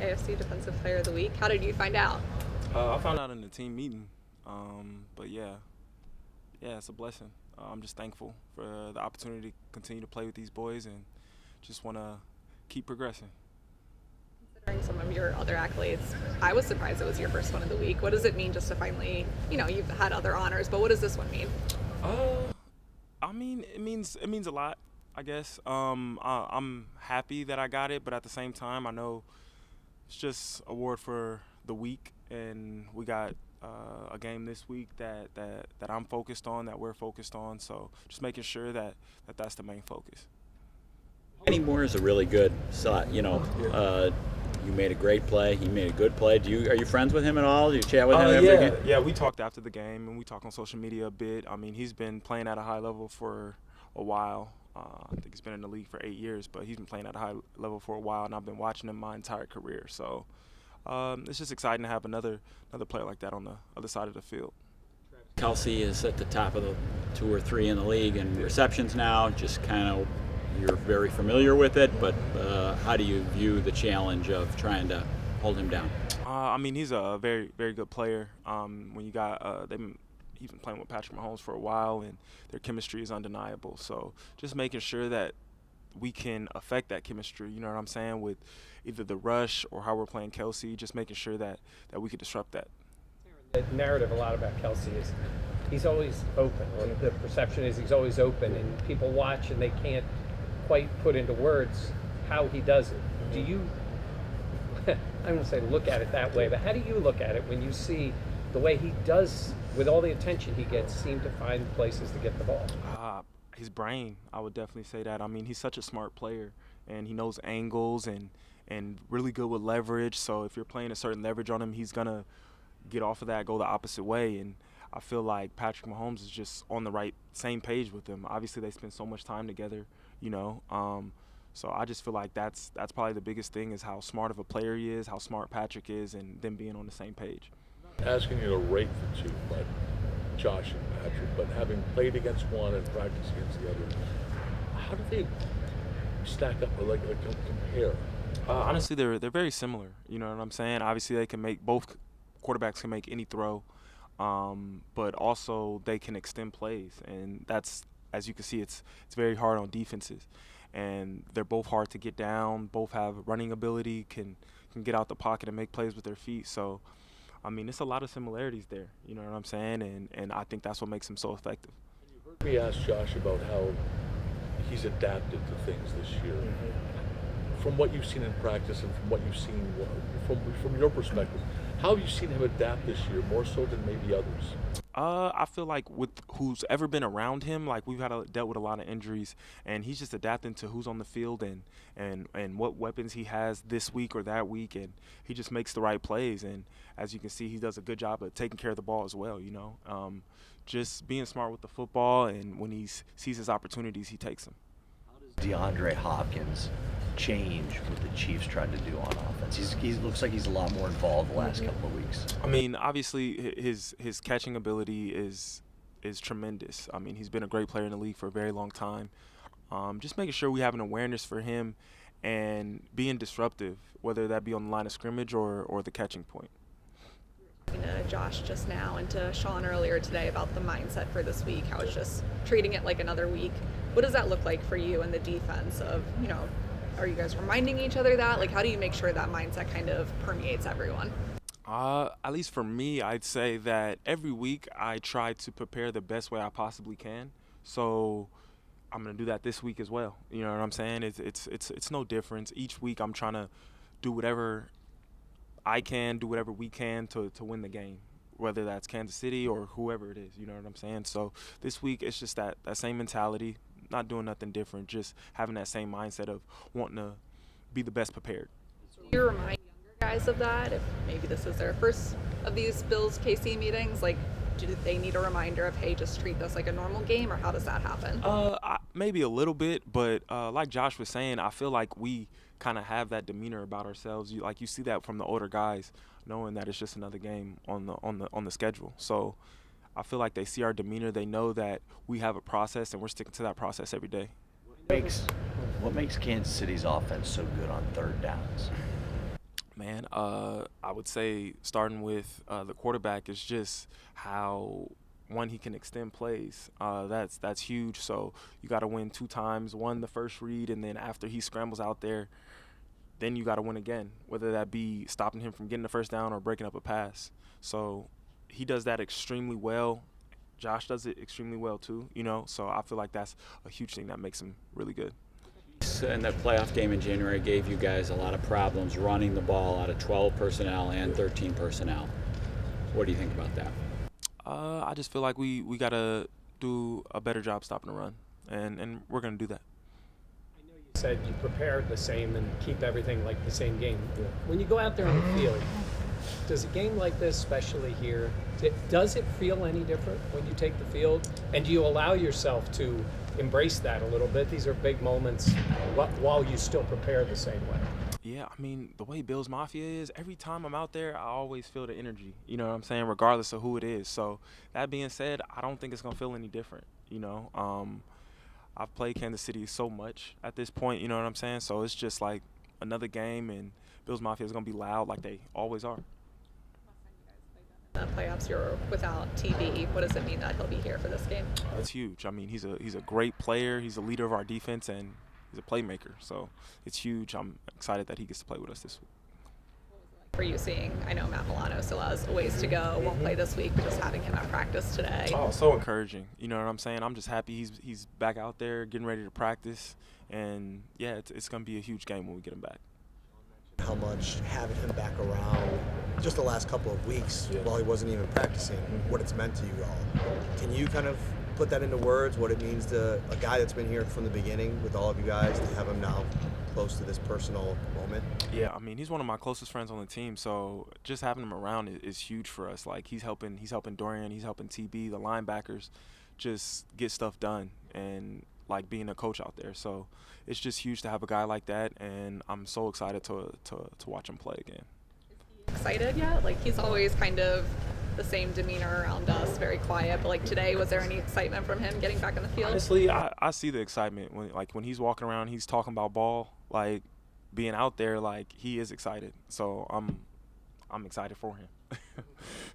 AFC Defensive Player of the Week. How did you find out? I found out in the team meeting, but yeah, it's a blessing. I'm just thankful for the opportunity to continue to play with these boys and just want to keep progressing. Considering some of your other accolades, I was surprised it was your first one of the week. What does it mean just to finally, you've had other honors, but what does this one mean? I mean, it means a lot, I guess. I'm happy that I got it, but at the same time, I know it's just award for the week, and we got a game this week that I'm focused on, that we're focused on. So just making sure that's the main focus. Kenny Moore is a really good shot. You made a great play. He made a good play. Are you friends with him at all? Do you chat with him? Yeah. We talked after the game, and we talk on social media a bit. I mean, he's been playing at a high level for a while. I think he's been in the league for 8 years, but he's been playing at a high level for a while, and I've been watching him my entire career. So it's just exciting to have another player like that on the other side of the field. Kelce is at the top of the 2 or 3 in the league in receptions now. Just kind of, you're very familiar with it, but how do you view the challenge of trying to hold him down? I mean, he's a very, very good player. When you got he's been playing with Patrick Mahomes for a while, and their chemistry is undeniable. So just making sure that we can affect that chemistry, you know what I'm saying, with either the rush or how we're playing Kelce, just making sure that we could disrupt that. The narrative a lot about Kelce is he's always open, or the perception is he's always open, and people watch and they can't quite put into words how he does it. Do you, I don't want to say look at it that way, but how do you look at it when you see the way he does, with all the attention he gets, seem to find places to get the ball? His brain, I would definitely say that. I mean, he's such a smart player, and he knows angles and really good with leverage. So if you're playing a certain leverage on him, he's going to get off of that, go the opposite way. And I feel like Patrick Mahomes is just on the same page with him. Obviously, they spend so much time together, so I just feel like that's probably the biggest thing, is how smart of a player he is, how smart Patrick is, and them being on the same page. Asking you to rate the two, but Josh and Patrick, but having played against one and practiced against the other, how do they stack up or like compare? Honestly, they're very similar. You know what I'm saying? Obviously, both quarterbacks can make any throw, but also they can extend plays, and that's, as you can see, it's very hard on defenses, and they're both hard to get down. Both have running ability, can get out the pocket and make plays with their feet. So, I mean, it's a lot of similarities there. You know what I'm saying? And I think that's what makes him so effective. You heard me ask Josh about how he's adapted to things this year. From what you've seen in practice and from what you've seen from your perspective, how have you seen him adapt this year, more so than maybe others? I feel like with who's ever been around him, like we've dealt with a lot of injuries, and he's just adapting to who's on the field and what weapons he has this week or that week, and he just makes the right plays. And as you can see, he does a good job of taking care of the ball as well. Just being smart with the football, and when he sees his opportunities, he takes them. How does DeAndre Hopkins change what the Chiefs tried to do on offense? He looks like he's a lot more involved the last couple of weeks. I mean, obviously his catching ability is tremendous. I mean, he's been a great player in the league for a very long time. Just making sure we have an awareness for him and being disruptive, whether that be on the line of scrimmage or the catching point. To Josh just now and to Sean earlier today about the mindset for this week, how it's just treating it like another week. What does that look like for you in the defense of, are you guys reminding each other that? Like, how do you make sure that mindset kind of permeates everyone? At least for me, I'd say that every week I try to prepare the best way I possibly can. So I'm going to do that this week as well. You know what I'm saying? It's no difference. Each week I'm trying to do whatever I can, do whatever we can to win the game, whether that's Kansas City or whoever it is. You know what I'm saying? So this week it's just that same mentality. Not doing nothing different, just having that same mindset of wanting to be the best prepared. Do you remind younger guys of that? If maybe this is their first of these Bills-KC meetings, like, do they need a reminder of, hey, just treat this like a normal game, or how does that happen? Maybe a little bit, but like Josh was saying, I feel like we kind of have that demeanor about ourselves. You see that from the older guys, knowing that it's just another game on the schedule. So I feel like they see our demeanor. They know that we have a process, and we're sticking to that process every day. What makes Kansas City's offense so good on third downs? Man, I would say starting with the quarterback is just how one he can extend plays. That's huge. So you got to win 2 times. One, the first read, and then after he scrambles out there, then you got to win again. Whether that be stopping him from getting the first down or breaking up a pass. So he does that extremely well. Josh does it extremely well too. So I feel like that's a huge thing that makes him really good. In that playoff game in January gave you guys a lot of problems running the ball out of 12 personnel and 13 personnel. What do you think about that? I just feel like we got to do a better job stopping the run, and we're going to do that. I know you said you prepared the same and keep everything like the same game. When you go out there on the field, does a game like this, especially here, does it feel any different when you take the field? And do you allow yourself to embrace that a little bit? These are big moments while you still prepare the same way. Yeah, I mean, the way Bills Mafia is, every time I'm out there, I always feel the energy, you know what I'm saying, regardless of who it is. So that being said, I don't think it's going to feel any different, I've played Kansas City so much at this point, you know what I'm saying? So it's just like another game, and Bills Mafia is going to be loud like they always are. The playoffs, you're without TB. What does it mean that he'll be here for this game? It's huge. I mean, he's a great player. He's a leader of our defense, and he's a playmaker. So it's huge. I'm excited that he gets to play with us this week. For you seeing, I know Matt Milano still has a ways to go, won't play this week, but just having him at practice today. Oh, so encouraging. You know what I'm saying? I'm just happy he's back out there getting ready to practice. And, yeah, it's going to be a huge game when we get him back. How much having him back around just the last couple of weeks while he wasn't even practicing, what it's meant to you all. Can you kind of put that into words, what it means to a guy that's been here from the beginning with all of you guys, to have him now close to this personal moment? Yeah, I mean, he's one of my closest friends on the team, so just having him around is huge for us. Like, he's helping Dorian, he's helping TB, the linebackers, just get stuff done, and like being a coach out there. So it's just huge to have a guy like that, and I'm so excited to watch him play again. Excited yet? Like, he's always kind of the same demeanor around us, very quiet, but like today, was there any excitement from him getting back in the field? Honestly, I see the excitement when he's walking around, he's talking about ball, like being out there, like he is excited. So I'm excited for him.